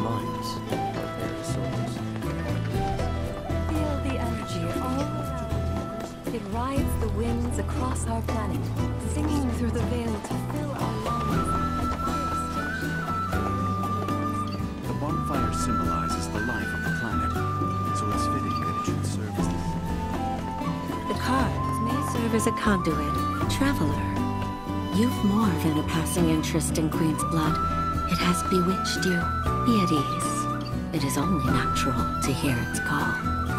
minds are very souls. Feel the energy all around. It rides the winds across our planet, singing through the veil to fill our lungs and buy us The bonfire symbolizes the life of the planet, so it's fitting that it should serve as The cards may serve as a conduit, traveler. You've more than a passing interest in Queen's blood. It has bewitched you. Be at ease. It is only natural to hear its call.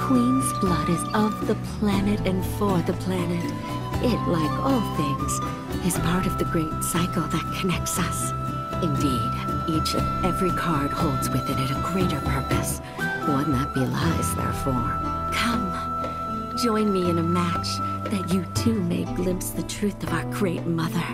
Queen's blood is of the planet and for the planet. It, like all things, is part of the great cycle that connects us. Indeed, each and every card holds within it a greater purpose, one that belies their form. Come, join me in a match that you too may glimpse the truth of our great mother.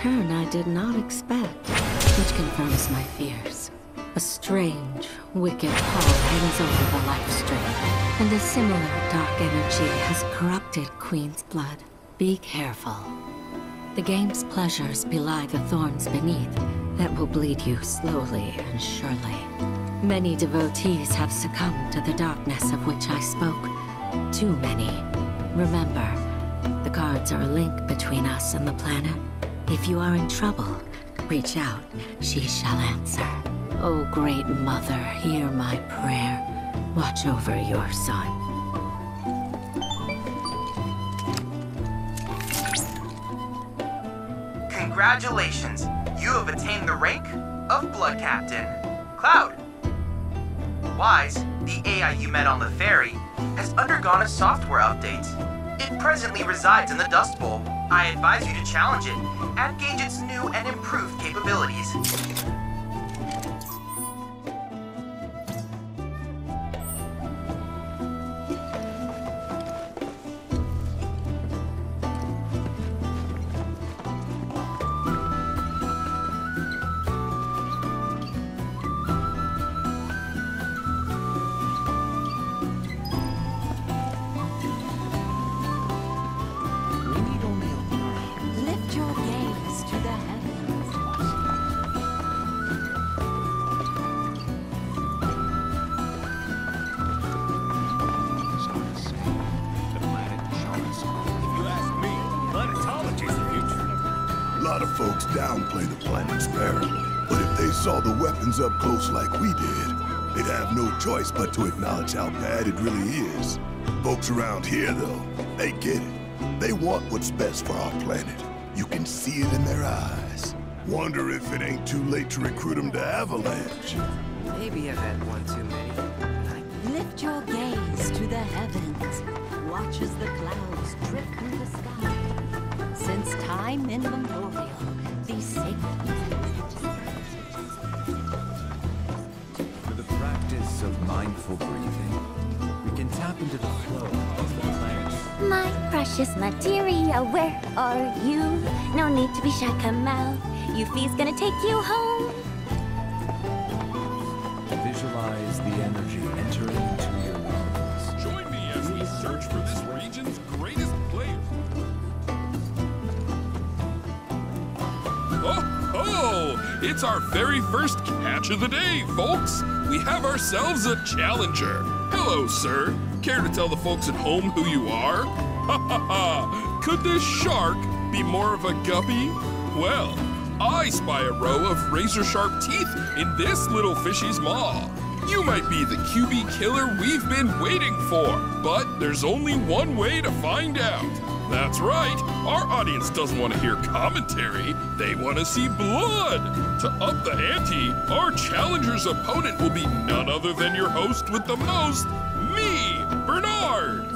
Turn I did not expect, which confirms my fears. A strange, wicked pall hangs over the life stream, and a similar dark energy has corrupted Queen's blood. Be careful. The game's pleasures belie the thorns beneath that will bleed you slowly and surely. Many devotees have succumbed to the darkness of which I spoke. Too many. Remember, the cards are a link between us and the planet. If you are in trouble, reach out, she shall answer. O great mother, hear my prayer. Watch over your son. Congratulations! You have attained the rank of Blood Captain. Cloud! Wise, the AI you met on the ferry, has undergone a software update. It presently resides in the Dust Bowl. I advise you to challenge it and gauge its new and improved capabilities. folks downplay the planet's peril. But if they saw the weapons up close like we did, they'd have no choice but to acknowledge how bad it really is. Folks around here, though, they get it. They want what's best for our planet. You can see it in their eyes. Wonder if it ain't too late to recruit them to Avalanche. Maybe I've had one too many. Lift your gaze to the heavens. Watch as the clouds drift through the sky. Since time immemorial, these sacred Through the practice of mindful breathing, we can tap into the flow of the planet. My precious materia, where are you? No need to be shy, come out. Yuffie's gonna take you home. Visualize the energy entering into your lungs. Join me as we search for this region's greatest player. Oh, it's our very first catch of the day, folks. We have ourselves a challenger. Hello, sir. Care to tell the folks at home who you are? Ha ha ha! Could this shark be more of a guppy? Well, I spy a row of razor-sharp teeth in this little fishy's maw. You might be the QB killer we've been waiting for, but there's only one way to find out. That's right, our audience doesn't want to hear commentary, they want to see blood. To up the ante, our challenger's opponent will be none other than your host with the most, me, Bernard.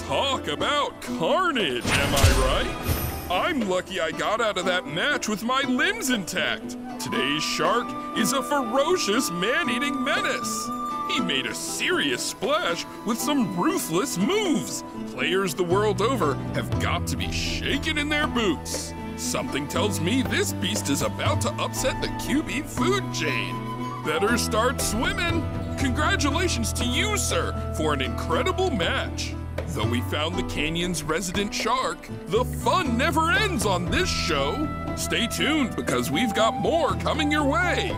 Talk about carnage, am I right? I'm lucky I got out of that match with my limbs intact. Today's shark is a ferocious man-eating menace. He made a serious splash with some ruthless moves. Players the world over have got to be shaken in their boots. Something tells me this beast is about to upset the QB food chain. Better start swimming. Congratulations to you, sir, for an incredible match. Though we found the canyon's resident shark, the fun never ends on this show. Stay tuned because we've got more coming your way.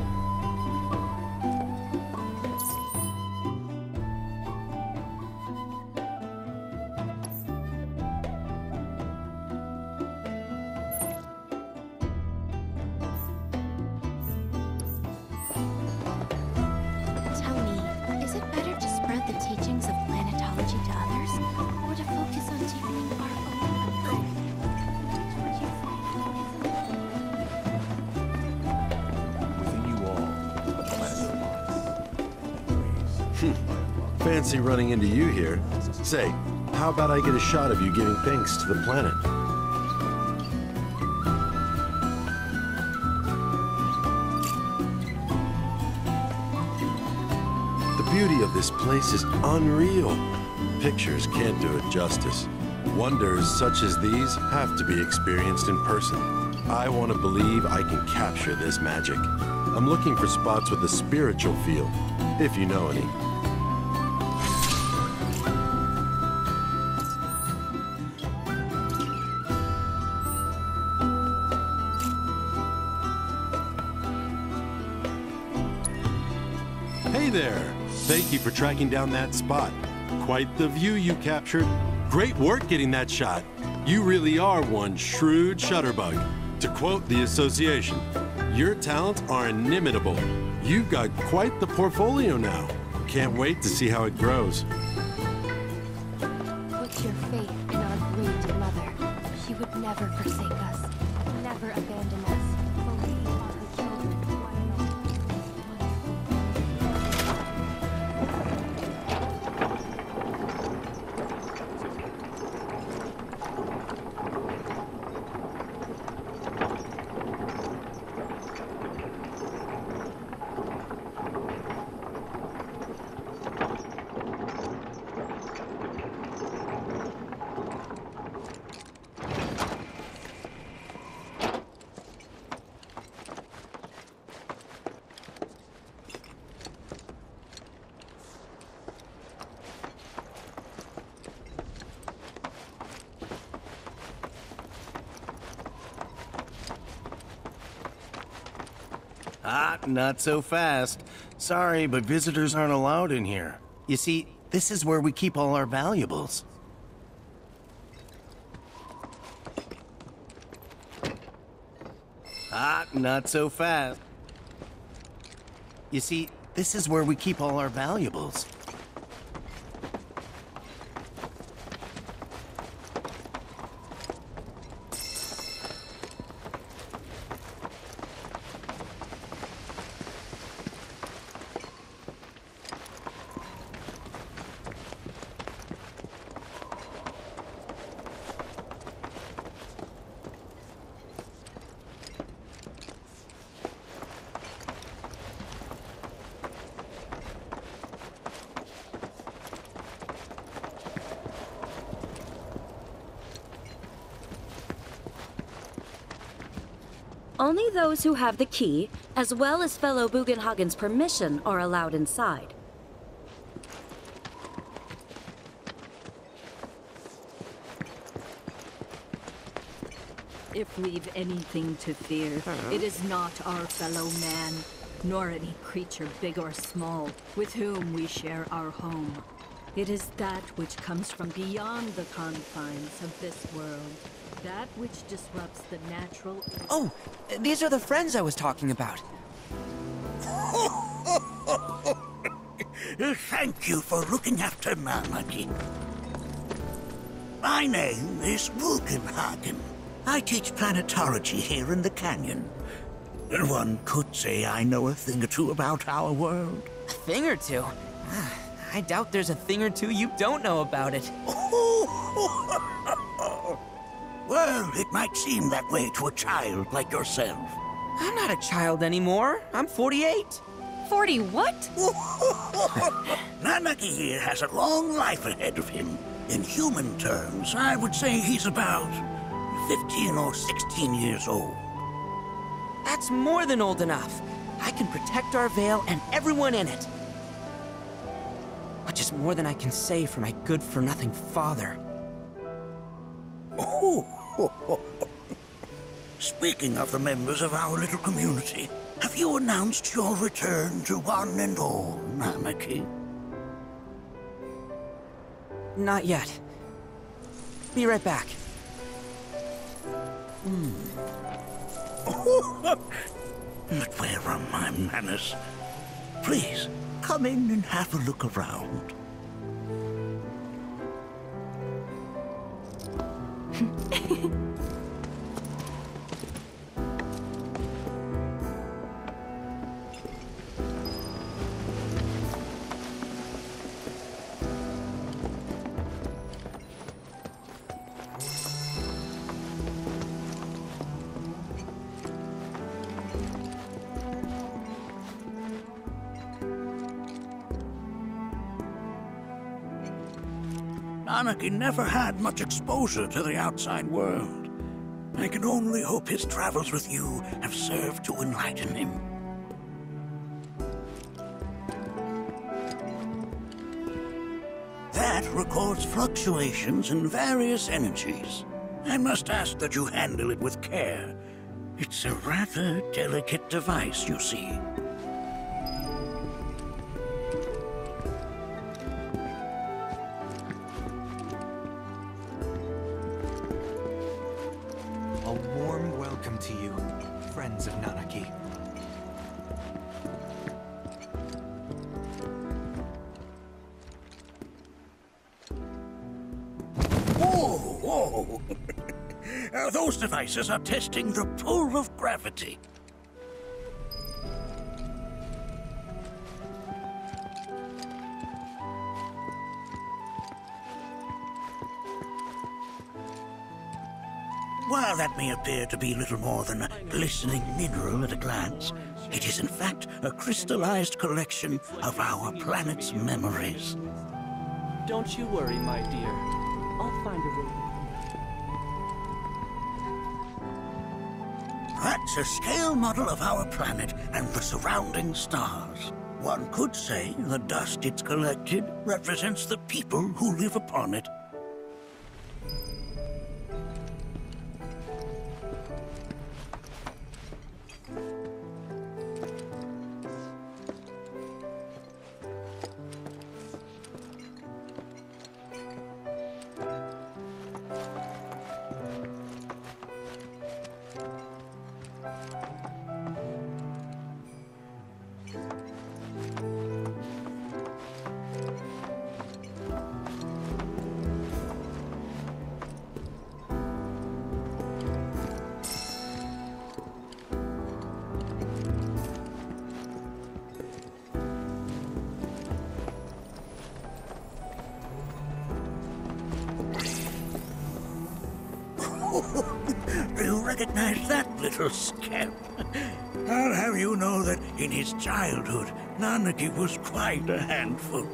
Fancy running into you here. Say, how about I get a shot of you giving thanks to the planet? The beauty of this place is unreal. Pictures can't do it justice. Wonders such as these have to be experienced in person. I want to believe I can capture this magic. I'm looking for spots with a spiritual feel, if you know any. Hey there! Thank you for tracking down that spot. Quite the view you captured. Great work getting that shot. You really are one shrewd shutterbug. To quote the association, your talents are inimitable. You've got quite the portfolio now. Can't wait to see how it grows. Put your faith in our great mother. She would never forsake us, never abandon us. For we are her children, one and all. Not so fast. Sorry, but visitors aren't allowed in here. You see, this is where we keep all our valuables. Not so fast. You see, this is where we keep all our valuables. Only those who have the key, as well as fellow Bugenhagen's permission, are allowed inside. If we've anything to fear, it is not our fellow man, nor any creature big or small, with whom we share our home. It is that which comes from beyond the confines of this world. That which disrupts the natural... Oh, these are the friends I was talking about. Thank you for looking after Marmaduke. My name is Bugenhagen. I teach planetology here in the canyon. One could say I know a thing or two about our world. A thing or two? I doubt there's a thing or two you don't know about it. Oh, Well, it might seem that way to a child like yourself. I'm not a child anymore. I'm 48. 40 what? Nanaki here has a long life ahead of him. In human terms, I would say he's about 15 or 16 years old. That's more than old enough. I can protect our Vale and everyone in it. Which is more than I can say for my good-for-nothing father. Speaking of the members of our little community, have you announced your return to one and all, Nanaki? Not yet. Be right back. But where are my manners? Please, come in and have a look around. Nanaki never had much exposure to the outside world. I can only hope his travels with you have served to enlighten him. That records fluctuations in various energies. I must ask that you handle it with care. It's a rather delicate device, you see. A warm welcome to you, friends of Nanaki. Whoa! Those devices are testing the pull of gravity. While that may appear to be little more than a glistening mineral at a glance, it is in fact a crystallized collection of our planet's memories. Don't you worry, my dear. I'll find a way. That's a scale model of our planet and the surrounding stars. One could say the dust it's collected represents the people who live upon it. Do you recognize that little scamp? I'll have you know that in his childhood, Nanaki was quite a handful.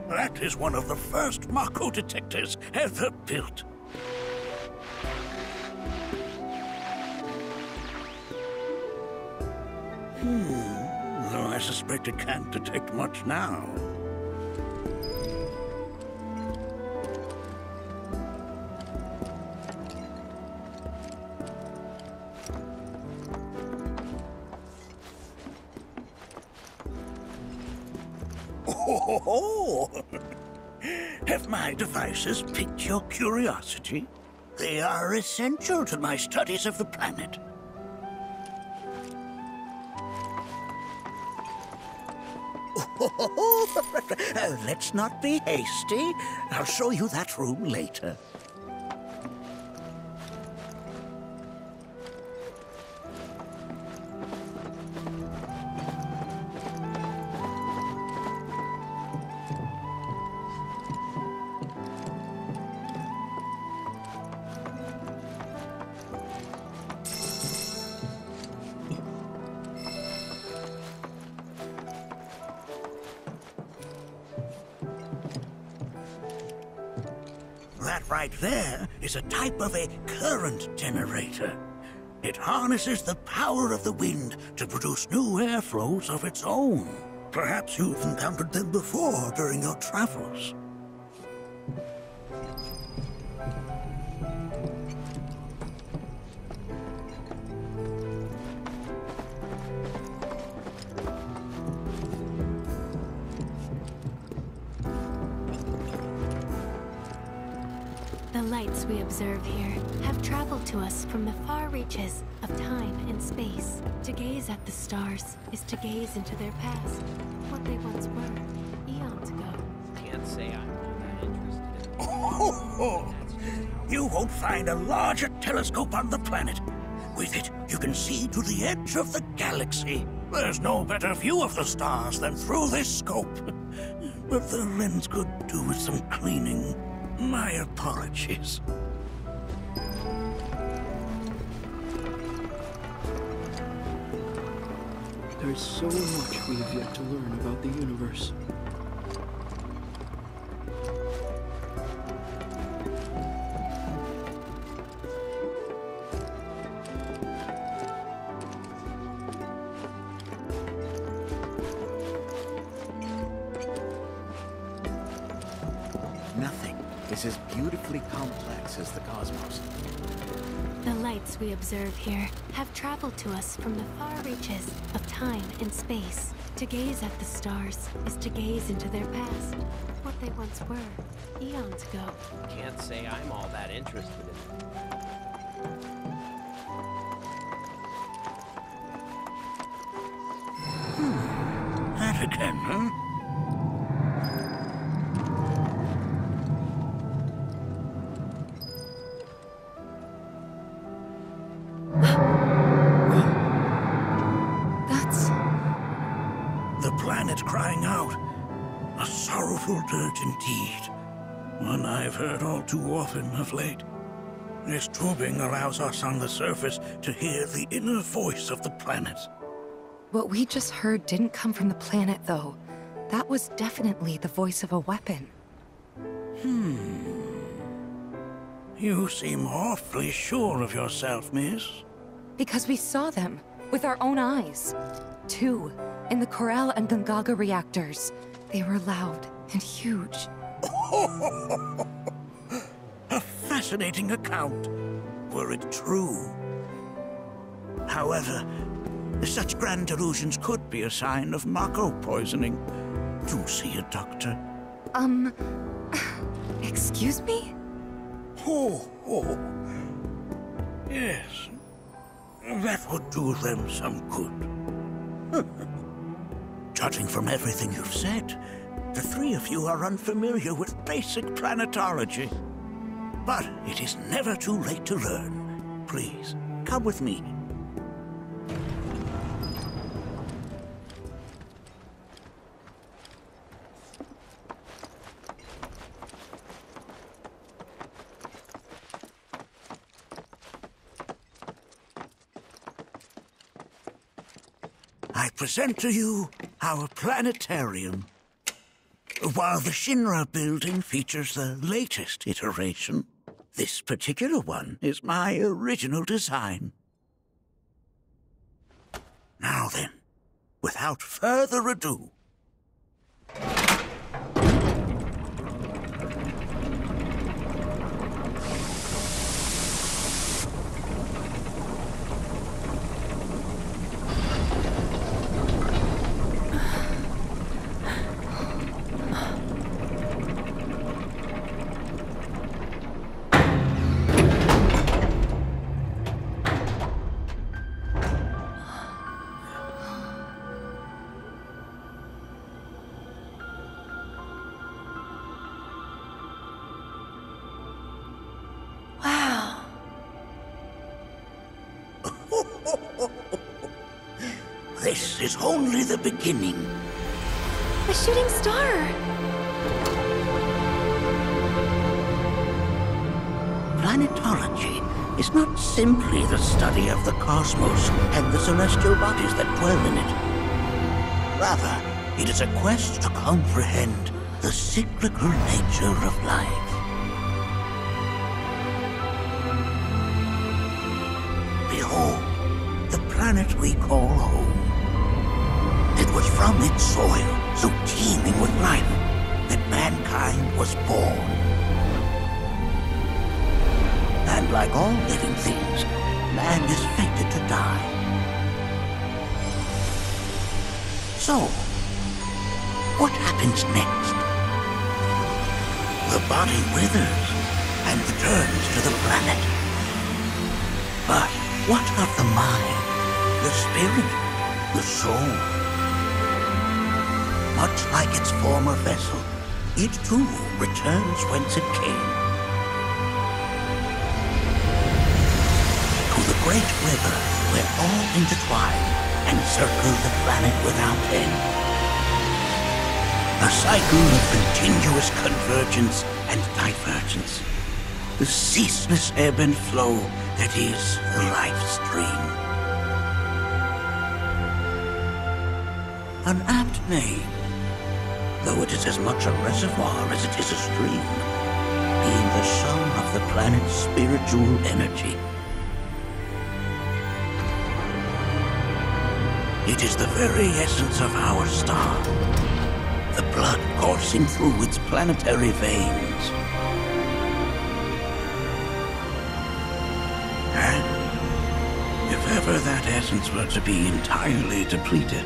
That is one of the first Mako detectors ever built. Though I suspect it can't detect much now. Oh, have my devices piqued your curiosity? They are essential to my studies of the planet. Let's not be hasty. I'll show you that room later. That right there is a type of a current generator. It harnesses the power of the wind to produce new airflows of its own. Perhaps you've encountered them before during your travels. The lights we observe here have traveled to us from the far reaches of time and space. To gaze at the stars is to gaze into their past, what they once were, eons ago. Can't say I'm all that interested in Oh, you won't find a larger telescope on the planet. With it, you can see to the edge of the galaxy. There's no better view of the stars than through this scope. But the lens could do with some cleaning. My apologies. There's so much we have yet to learn about the universe. Nothing is as beautifully complex as the cosmos. The lights we observe here have traveled to us from the far reaches of time and space. To gaze at the stars is to gaze into their past, what they once were, eons ago. Can't say I'm all that interested in it. That again, huh? The planet crying out. A sorrowful dirge indeed. One I've heard all too often of late. This tubing allows us on the surface to hear the inner voice of the planet. What we just heard didn't come from the planet, though. That was definitely the voice of a weapon. You seem awfully sure of yourself, miss. Because we saw them, with our own eyes. Two, in the Corel and Gungaga reactors. They were loud and huge. A fascinating account, were it true. However, such grand delusions could be a sign of Mako poisoning. Do see a doctor. Excuse me? Oh. Yes. That would do them some good. Judging from everything you've said, the three of you are unfamiliar with basic planetology. But it is never too late to learn. Please, come with me. I present to you our planetarium. While the Shinra building features the latest iteration, this particular one is my original design. Now then, without further ado, This is only the beginning. A shooting star! Planetology is not simply the study of the cosmos and the celestial bodies that dwell in it. Rather, it is a quest to comprehend the cyclical nature of life. Behold, the planet we call home. It was from its soil, so teeming with life, that mankind was born. And like all living things, man is fated to die. So, what happens next? The body withers and returns to the planet. But what of the mind, the spirit, the soul? Much like its former vessel, it too returns whence it came. To the great river where all intertwine and circle the planet without end. A cycle of continuous convergence and divergence. The ceaseless ebb and flow that is the life stream. An apt name, though it is as much a reservoir as it is a stream, being the sum of the planet's spiritual energy. It is the very essence of our star, the blood coursing through its planetary veins. And if ever that essence were to be entirely depleted,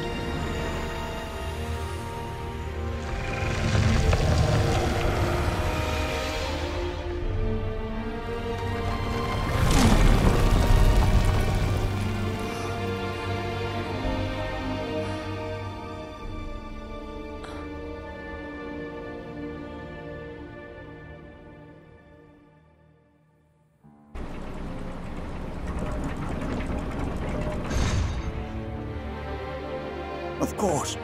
of course,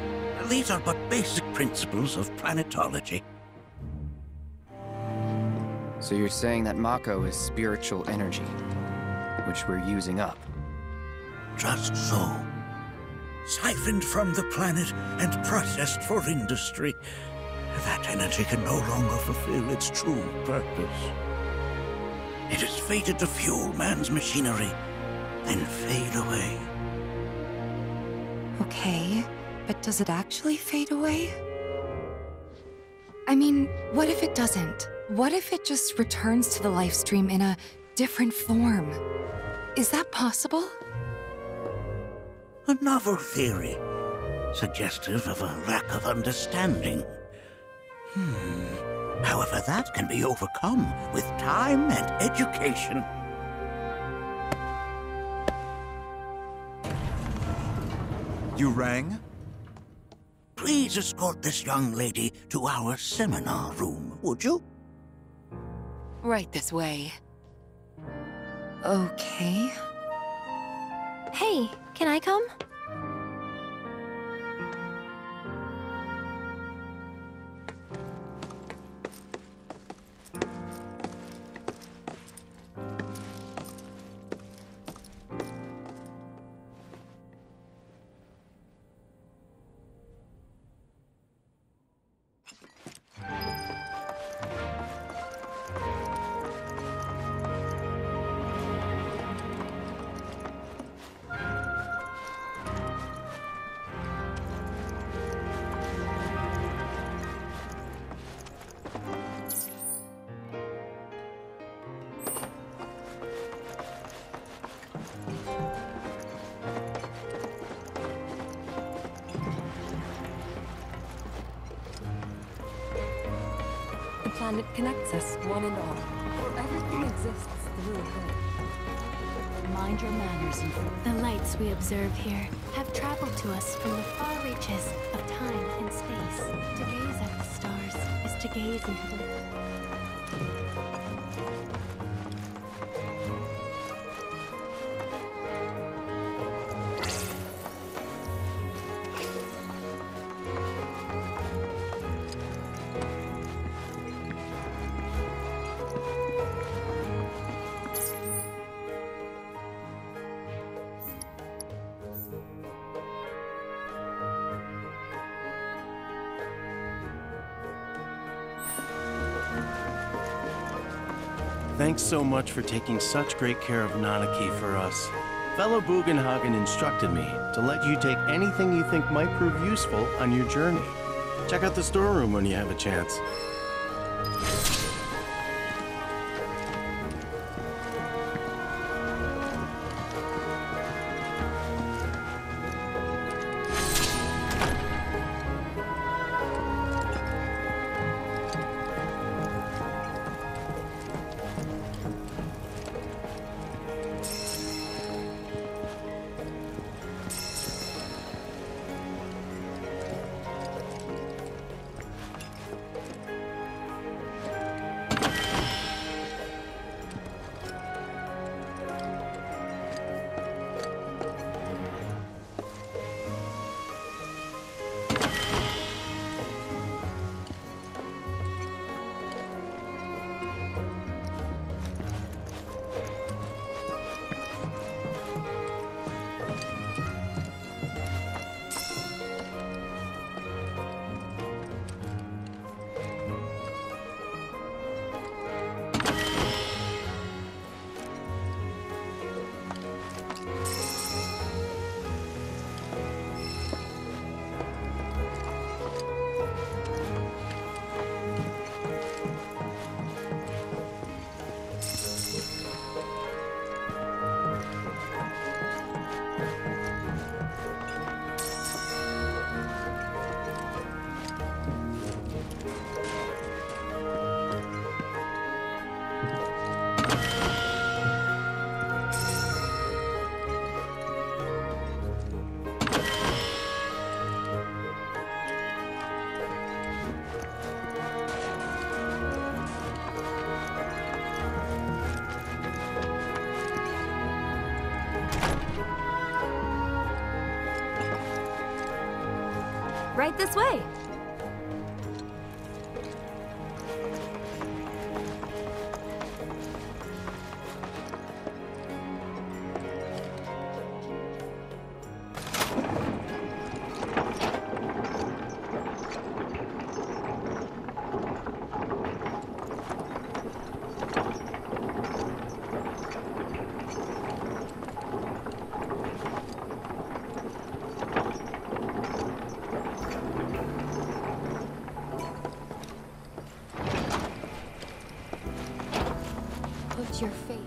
these are but basic principles of planetology. So you're saying that Mako is spiritual energy, which we're using up? Just so. Siphoned from the planet and processed for industry, that energy can no longer fulfill its true purpose. It is fated to fuel man's machinery, then fade away. Okay, but does it actually fade away? I mean, what if it doesn't? What if it just returns to the life stream in a different form? Is that possible? A novel theory, suggestive of a lack of understanding. However, that can be overcome with time and education. You rang? Please escort this young lady to our seminar room, would you? Right this way. Okay. Hey, can I come? The planet connects us, one and all. Everything exists through her. Mind your manners, and the lights we observe here have traveled to us from the far reaches of time and space. To gaze at the stars is to gaze into the... Thanks so much for taking such great care of Nanaki for us. Fellow Bugenhagen instructed me to let you take anything you think might prove useful on your journey. Check out the storeroom when you have a chance. Right this way.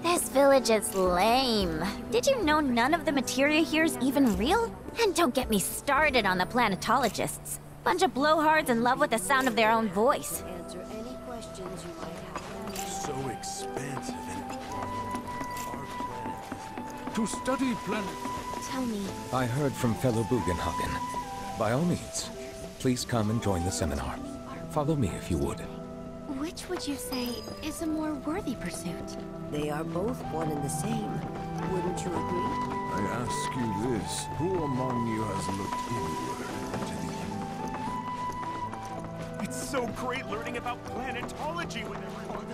This village is lame. Did you know none of the materia here is even real? And don't get me started on the planetologists. Bunch of blowhards in love with the sound of their own voice. Answer any questions you might have. So expansive and our planet. To study planet. Tell me. I heard from fellow Bugenhagen. By all means, please come and join the seminar. Follow me if you would. Which would you say is a more worthy pursuit? They are both one and the same. Wouldn't you agree? I ask you this, who among you has looked inward into the... It's so great learning about planetology with everyone.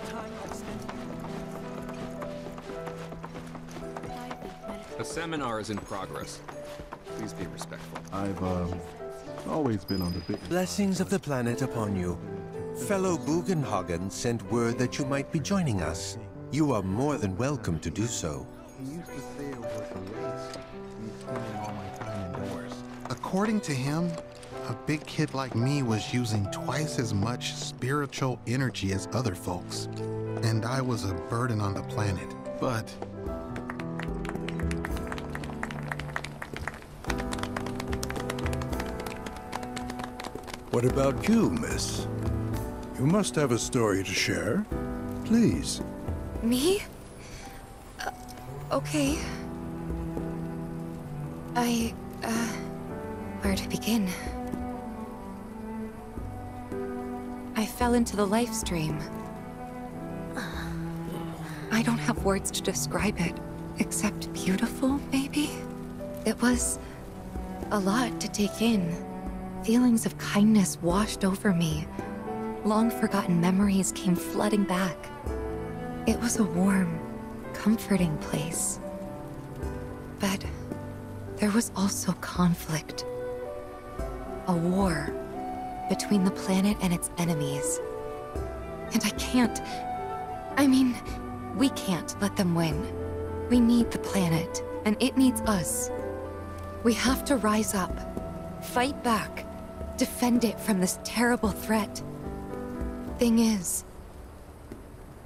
The seminar is in progress. Please be respectful. I've, always been on the big... Blessings of the planet upon you. Fellow Bugenhagen sent word that you might be joining us. You are more than welcome to do so. He used to say it was a waste. Me spending all my time indoors. According to him, a big kid like me was using twice as much spiritual energy as other folks. And I was a burden on the planet. But... What about you, miss? You must have a story to share. Please. Me? Okay. Where to begin? I fell into the life stream. I don't have words to describe it, except beautiful, maybe? It was a lot to take in. Feelings of kindness washed over me. Long-forgotten memories came flooding back. It was a warm, comforting place. But there was also conflict. A war between the planet and its enemies. And I can't... I mean, We can't let them win. We need the planet, and it needs us. We have to rise up, fight back, defend it from this terrible threat. Thing is,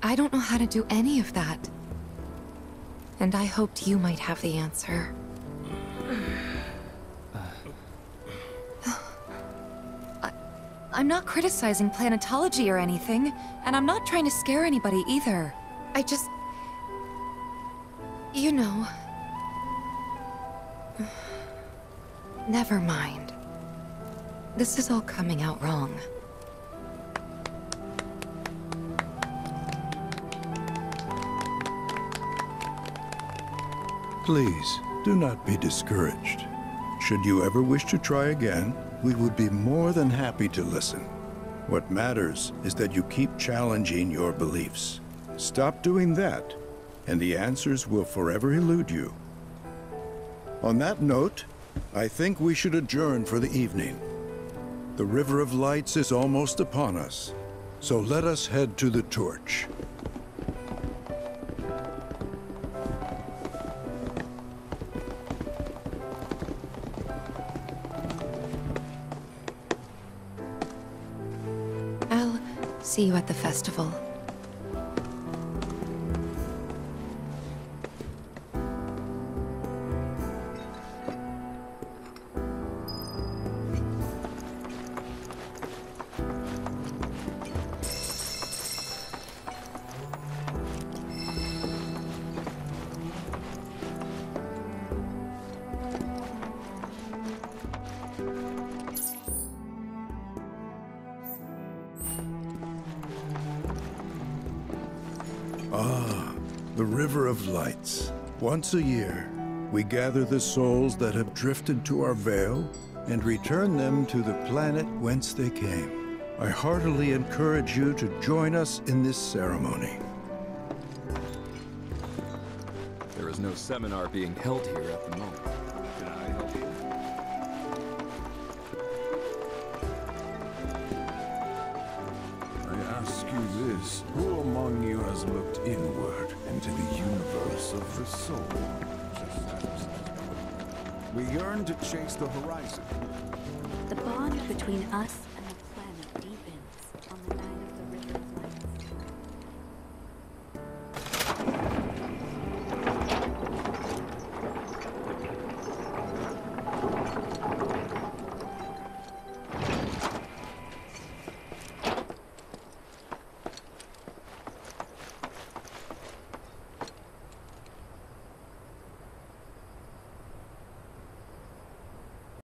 I don't know how to do any of that. And I hoped you might have the answer. I'm not criticizing planetology or anything, and I'm not trying to scare anybody either. I just... You know... Never mind. This is all coming out wrong. Please, do not be discouraged. Should you ever wish to try again, we would be more than happy to listen. What matters is that you keep challenging your beliefs. Stop doing that, and the answers will forever elude you. On that note, I think we should adjourn for the evening. The River of Lights is almost upon us, so let us head to the torch. I'll see you at the festival. Ah, the River of Lights. Once a year, we gather the souls that have drifted to our veil and return them to the planet whence they came. I heartily encourage you to join us in this ceremony. There is no seminar being held here at the moment. Can I help you? I ask you this, who among you has looked inward into the universe of the soul? We yearn to chase the horizon. The bond between us